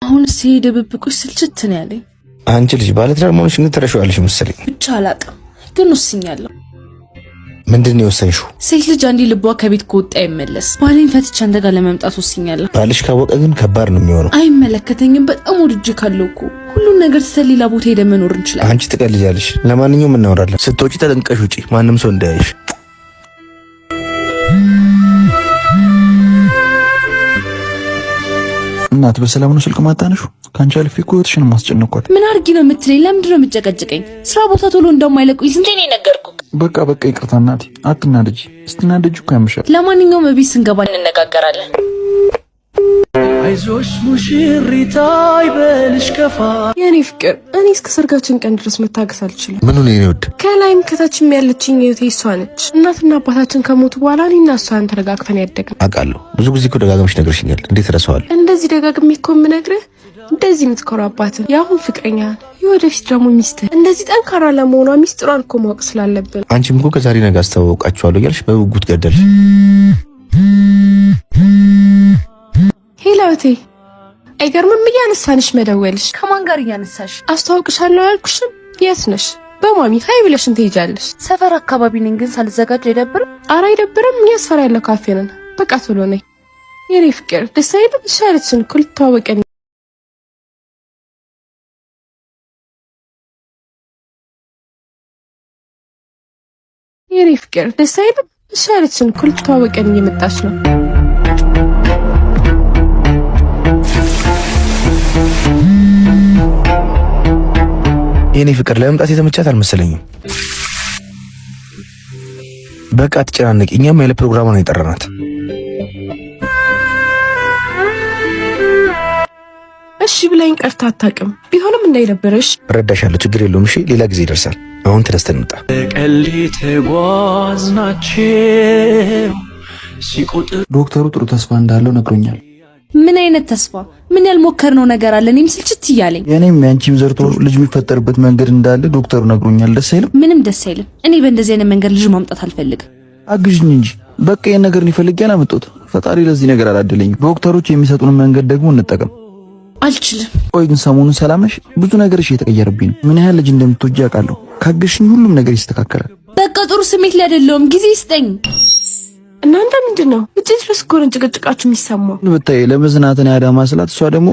አሁን ሲደብብቁሽ ስልችት ነው ያለኝ። አንቺ ልጅ ባለትዳር መሆንሽን ትረሺዋለሽ መሰለኝ። ብቻ አላቅም ግን ወስኛለሁ። ምንድነው የወሰንሽው? ሴት ልጅ አንዴ ልቧ ከቤት ከወጣ አይመለስ። ባሌን ፈትቼ አንተ ጋር ለመምጣት ወስኛለሁ። ባልሽ ካወቀ ግን ከባድ ነው የሚሆነው። አይመለከተኝም። በጣም ወድጄ ካለው እኮ ሁሉን ነገር ሌላ ቦታ ሄደን መኖር እንችላለን። አንቺ ትቀልጃለሽ። ለማንኛውም እናወራለን። ስትወጪ ተጠንቀሽ ውጪ፣ ማንም ሰው እንዳያይሽ። እናት በሰላም ነው ስልክ ማታነሹ? ካንቺ አልፌ እኮ ህይወትሽን ማስጨነቅኳት። ምን አርጊ ነው የምትለኝ? ለምንድን ነው የምትጨቀጭቀኝ? ስራ ቦታ ቶሎ እንደማይለቁኝ ስንቴ ነው ነገርኩ። በቃ ይቅርታ እናቴ፣ አትናደጂ። ስትናደጂ እኮ ያምሻል። ለማንኛውም እቤት ስንገባ እንነጋገራለን። አይዞሽ ሙሽሪታ ይበልሽ ከፋ የኔ ፍቅር፣ እኔ እስከ ሰርጋችን ቀን ድረስ መታገስ አልችልም። ምን ነው የኔ ወድ? ከላይም ከታችም ያለችኝ እህቴ እሷ ነች። እናትና አባታችን ከሞቱ በኋላ እኔና እሷን ተረጋግተን ያደግን። አውቃለሁ፣ ብዙ ጊዜ እኮ ደጋግመሽ ነግረሽኛል። እንዴት ረሳዋለሁ? እንደዚህ ደጋግሜ እኮ የምነግርህ እንደዚህ የምትኮራባትን የአሁን ፍቅረኛህን የወደፊት ደግሞ ሚስትህ እንደዚህ ጠንካራ ለመሆኗ ሚስጥሯን እኮ ማወቅ ስላለብን። አንቺም እኮ ከዛሬ ነገ አስተዋውቃችኋለሁ እያልሽ በጉጉት ገደልሽ። ሄላውቴ አይገርምም? እያነሳንሽ መደወልሽ። ከማን ጋር እያነሳሽ? አስተዋውቅሻለሁ አልኩሽም። የት ነሽ? በማሚ ሀይ ብለሽን ትሄጃለሽ። ሰፈር አካባቢ ነኝ፣ ግን ሳልዘጋጅ አይደብርም? ኧረ አይደብርም። እኛ ሰፈር ያለው ካፌ ነን። በቃ ቶሎ ነይ የኔ ፍቅር። ደስ አይልም? ሻለችን እኮ ልትተዋወቀን። የኔ ፍቅር ደስ አይልም? ሻለችን እኮ ልትተዋወቀን እየመጣች ነው። የኔ ፍቅር ለመምጣት የተመቻት አልመሰለኝም። በቃ አትጨናነቂ፣ እኛም ያለ ፕሮግራም ነው የጠራናት። እሺ ብላኝ ቀርታ አታውቅም። ቢሆንም እንዳይደብርሽ እረዳሻለሁ። ችግር የለውም። እሺ ሌላ ጊዜ ይደርሳል። አሁን ተነስተን እንውጣ። ቀሊት ጓዝናቸው ሲቆጥር ዶክተሩ ጥሩ ተስፋ እንዳለው ነግሮኛል። ምን አይነት ተስፋ? ምን ያልሞከርነው ነገር አለ? እኔም ስልችት እያለኝ። የኔም ያንቺም ዘርቶ ልጅ የሚፈጠርበት መንገድ እንዳለ ዶክተሩ ነግሮኛል። ደስ አይልም? ምንም ደስ አይልም። እኔ በእንደዚህ አይነት መንገድ ልጅ ማምጣት አልፈልግም። አግዥኝ እንጂ በቃ ይሄን ነገር ሊፈልግ ያላመጣሁት ፈጣሪ ለዚህ ነገር አላደለኝም። ዶክተሮች የሚሰጡን መንገድ ደግሞ እንጠቀም። አልችልም። ቆይ ግን ሰሞኑን ሰላም ነሽ? ብዙ ነገርሽ እየተቀየረብኝ ነው። ምን ያህል ልጅ እንደምትወጂ አውቃለሁ። ካገሽኝ ሁሉም ነገር ይስተካከላል። በቃ ጥሩ ስሜት ላይ አይደለሁም። ጊዜ ይስጠኝ። እናንተ ምንድነው እጅ ድረስ እኮ ነው ጭቅጭቃችሁ የሚሰማው? ብታይ ለመዝናትን ያዳማ ስላት እሷ ደግሞ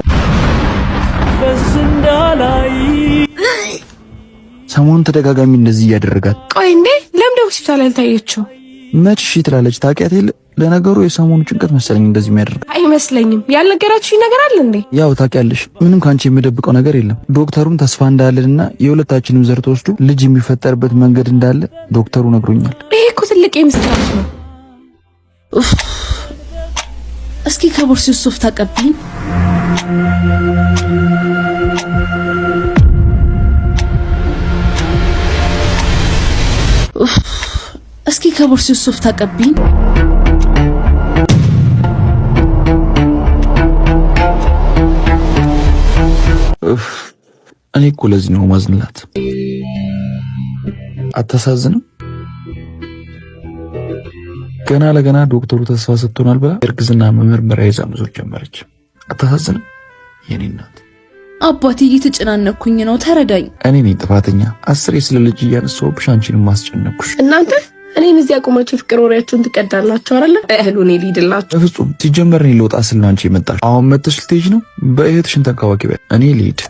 ሰሞኑን ተደጋጋሚ እንደዚህ እያደረጋት። ቆይ እንዴ ለምን ሆስፒታል ያልታየችው? መች እሺ ትላለች። ታውቂያት የለ ለነገሩ የሰሞኑ ጭንቀት መሰለኝ እንደዚህ የሚያደርጋት። አይመስለኝም። ያልነገራችሁኝ ነገር አለ እንዴ? ያው ታውቂያለሽ፣ ምንም ካንቺ የምደብቀው ነገር የለም። ዶክተሩም ተስፋ እንዳለንና የሁለታችንም ዘር ተወስዶ ልጅ የሚፈጠርበት መንገድ እንዳለ ዶክተሩ ነግሮኛል። ይሄ እኮ ትልቅ የምስራች ነው። እስኪ ከቦርሳው ሶፍት አቀብኝ። እስኪ ከቦርሳው ሶፍት አቀብኝ። እኔ እኮ ለዚህ ነው ማዝንላት። አታሳዝንም? ገና ለገና ዶክተሩ ተስፋ ሰጥቶናል ብላ እርግዝና መመርመሪያ ይዛ መዞር ጀመረች። አታሳዝንም? የኔ እናት አባቴ እየተጨናነኩኝ ነው፣ ተረዳኝ። እኔ ነኝ ጥፋተኛ። 10 ስለ ልጅ እያነሳሁብሽ አንቺንም ማስጨነቅኩሽ። እናንተ እኔን እዚህ አቆማችሁ ፍቅር ወሬያችሁን ትቀዳላችሁ አይደለ? እህሉን ሊድላችሁ። በፍጹም ሲጀመር እኔ ልወጣ ስል ነው አንቺ የመጣሽ። አሁን መጥተሽ ልትሄጂ ነው? በእህትሽን ተንከባከቢ። እኔ ልሂድ።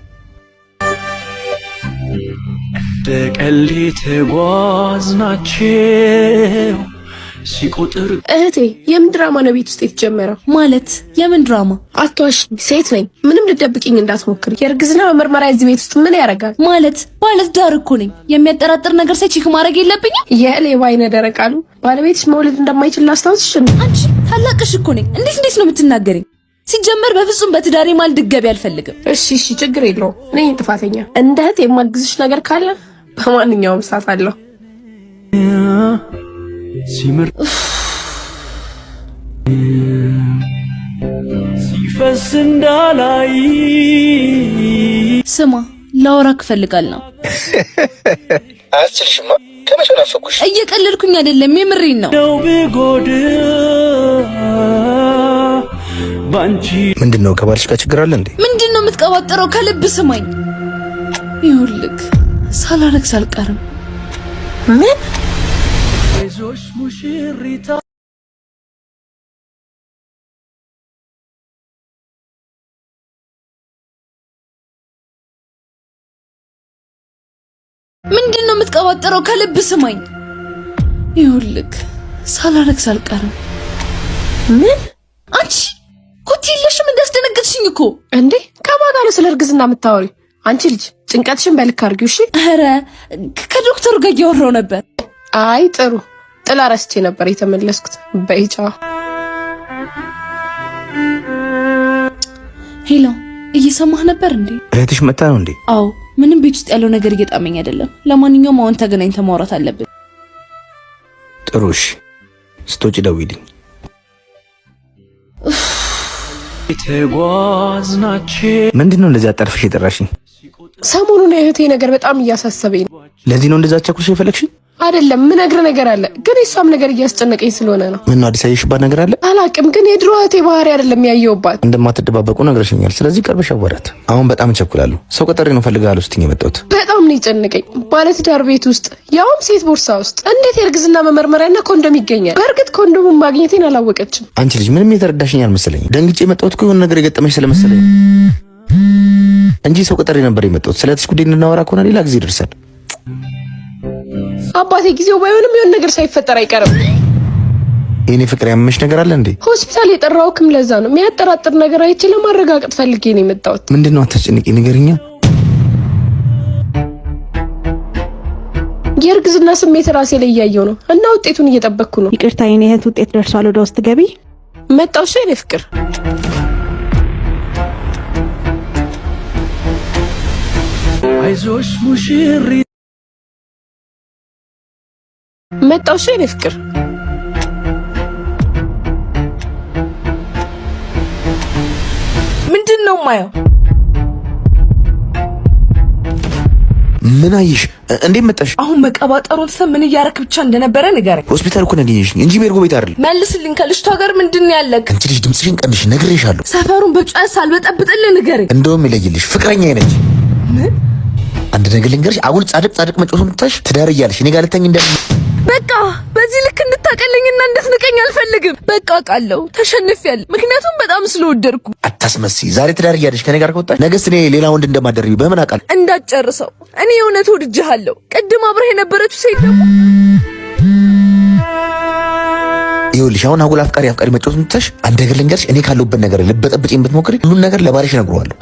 ቀሊት ጓዝናቸው ሲቆጥር እህቴ የምን ድራማ ነው ቤት ውስጥ የተጀመረው? ማለት የምን ድራማ? አትዋሽ፣ ሴት ነኝ። ምንም ልደብቅኝ እንዳትሞክሪ። የእርግዝና መመርመሪያ እዚህ ቤት ውስጥ ምን ያደርጋል? ማለት ዳር እኮ ነኝ። የሚያጠራጥር ነገር ሳይ ቼክ ማድረግ የለብኝም? የሌባ አይነ ደረቃሉ ባለቤትሽ መውለድ እንደማይችል ላስታውስሽ። አንቺ ታላቅሽ እኮ ነኝ። እንዴት ነው የምትናገሪኝ? ሲጀመር በፍጹም በትዳሬ ማል ድገቢ አልፈልግም። እሺ ችግር የለውም። እኔ ጥፋተኛ። እንደ እህት የማግዝሽ ነገር ካለ በማንኛውም ሰዓት አለሁ። ሲምር ሲፈስ እንዳላይ ስማ ላወራክ እፈልጋለሁ። አልችልሽማ። ከመቼው ናፈኩሽ? እየቀለድኩኝ አይደለም፣ የምሬን ነው። ነው ብጎድ ባንቺ ምንድነው? ከባልሽ ጋር ችግር አለ እንዴ? ምንድነው የምትቀባጥረው? ከልብ ስማኝ። ይኸውልህ ሳላረግዝ አልቀርም። ምን? አይዞሽ ሙሽሪታ ምንድነው የምትቀባጥረው? ከልብ ስማኝ። ይኸውልህ ሳላረግዝ አልቀርም። ምን? አንቺ ኮቴ የለሽም? እንዳስደነገጥሽኝ እኮ። እንዴ ከማን ጋር ነው ስለ እርግዝና የምታወሪ? አንቺ ልጅ ጭንቀትሽን በልክ አድርጊው እሺ። ኧረ ከዶክተሩ ጋር እያወራሁ ነበር። አይ ጥሩ። ጥላ ረስቼ ነበር የተመለስኩት። በይጫ ሄሎ፣ እየሰማህ ነበር እንዴ? እህትሽ መጣ ነው እንዴ? አዎ፣ ምንም ቤት ውስጥ ያለው ነገር እየጣመኝ አይደለም። ለማንኛውም አሁን ተገናኝተን ማውራት አለብን። ጥሩ እሺ፣ ስትወጪ ደውይልኝ። ተጓዝናችን ምንድነው እንደዚህ አጣርፍሽ የጠራሽኝ? ሰሞኑን የእህቴ ነገር በጣም እያሳሰበኝ ነው። ለዚህ ነው እንደዛ አቻኩልሽ የፈለግሽኝ? አይደለም ምነግር ነገር አለ፣ ግን እሷም ነገር እያስጨነቀኝ ስለሆነ ነው። ምን ነው አዲስ ያየሽባት ነገር አለ? አላቅም፣ ግን የድሮ እህቴ ባህሪ አይደለም ያየውባት። እንደማትደባበቁ ነግረሽኛል። ስለዚህ ቀርበሽ አዋራት። አሁን በጣም እቸኩላለሁ። ሰው ቀጠሬ ነው ፈልጋለሁ ስትኝ የመጣሁት። በጣም ነው የጨነቀኝ። ባለትዳር ቤት ውስጥ ያውም ሴት ቦርሳ ውስጥ እንዴት የእርግዝና መመርመሪያና ኮንዶም ይገኛል? በእርግጥ ኮንዶሙን ማግኘቴን አላወቀችም። አንቺ ልጅ ምንም የተረዳሽኝ አልመሰለኝም። ደንግጬ የመጣሁት እኮ የሆነ ነገር የገጠመሽ ስለመሰለኝ እንጂ ሰው ቀጠሬ ነበር የመጣሁት። ስለዚህ ጉዳይ እንድናወራ ከሆነ ሌላ ጊዜ ይደርሳል። አባቴ ጊዜው ባይሆንም የሆነ ነገር ሳይፈጠር አይቀርም። የኔ ፍቅር ያመመሽ ነገር አለ እንዴ? ሆስፒታል የጠራሁህም ለዛ ነው። የሚያጠራጥር ነገር አይቼ ለማረጋገጥ ፈልጌ ነው የመጣሁት። ምንድነው? አታስጨንቂ፣ ንገሪኛ። የእርግዝና ስሜት ራሴ ላይ እያየው ነው እና ውጤቱን እየጠበቅኩ ነው። ይቅርታ የኔ እህት፣ ውጤት ደርሷል። ወደ ውስጥ ገቢ። መጣው እሺ የኔ ፍቅር። አይዞሽ ሙሽሪ መጣው እሺ የኔ ፍቅር። ምንድነው ማየው? ምን አየሽ? እንዴት መጣሽ? አሁን መቀባጠሩን ትተህ ምን እያረክ ብቻ እንደነበረ ንገረኝ። ሆስፒታል እኮ ነው ያገኘሽኝ እንጂ ቤርጎ ቤት አይደል። መልስልኝ። ከልጅቷ ጋር ምንድን ነው ያለክ? አንቺ ልጅ ድምፅሽን ቀንሽ፣ ነግሬሻለሁ። ሰፈሩን በጫት ሳልበጠብጥልህ ንገረኝ። እንደውም ይለይልሽ፣ ፍቅረኛዬ ነች። አንድ ነገር ልንገርሽ፣ አጉል ጻድቅ መጮህ ምታሽ ትዳር እያለሽ እኔ ጋር ልተኝ እንደ በቃ በዚህ ልክ እንድታቀለኝና እንድትንቀኝ አልፈልግም። በቃ ቃለው ተሸንፌያለሁ፣ ምክንያቱም በጣም ስለወደድኩ። አታስመስይ። ዛሬ ትዳር እያለሽ ከኔ ጋር ከወጣሽ ነገስ እኔ ሌላ ወንድ እንደማደርቢ በምን አውቃለሁ? እንዳትጨርሰው። እኔ የእውነት ወድጄሃለሁ። ቅድም አብረህ የነበረችው ሴት ደግሞ ይኸውልሽ፣ አሁን አጉል አፍቃሪ መጮህ ምታሽ አንድ ነገር ልንገርሽ፣ እኔ ካለሁበት ነገር ልበጠብጭኝ ብትሞክሪ ሁሉን ነገር ለባልሽ እነግረዋለሁ።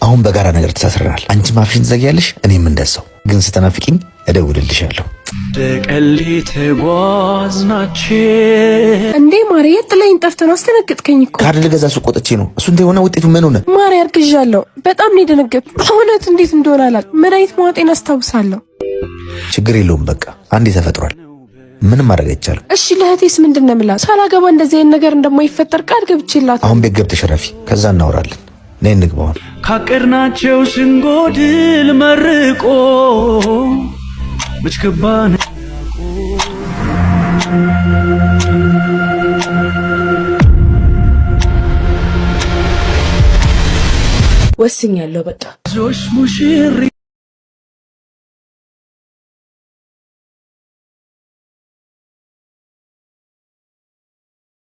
አሁን በጋራ ነገር ተሳስረናል። አንቺ ማፍሽን ትዘጊያለሽ፣ እኔም እንደዛው። ግን ስትናፍቂኝ እደውልልሻለሁ። ደቀሌ ተጓዝናችን እንዴ ማሪ፣ የት ጥለኸኝ ጠፍተህ ነው? አስደነገጥከኝ እኮ። ካርድ ልገዛ ሱቅ ወጥቼ ነው። እሱን ተይውና ውጤቱ ምን ሆነ? ማሪ አርግዣለሁ። በጣም ነው የደነገጥኩት። በእውነት እንዴት እንደሆነ አላውቅም። መድኃኒት ማዋጤን አስታውሳለሁ። ችግር የለውም በቃ አንዴ ተፈጥሯል። ምንም ማድረግ አይቻልም። እሺ ለእህቴስ ምንድን ነው የምላት? ሳላገባ እንደዚህ አይነት ነገር እንደማይፈጠር ቃል ገብቼላት። አሁን ቤት ገብተሽ ረፊ፣ ከዛ እናወራለን። ነይ እንግባውን። ካቀድናቸው ስንጎድል መርቆ ምችከባን ወስኛለሁ። በቃ ዞሽ ሙሽሪ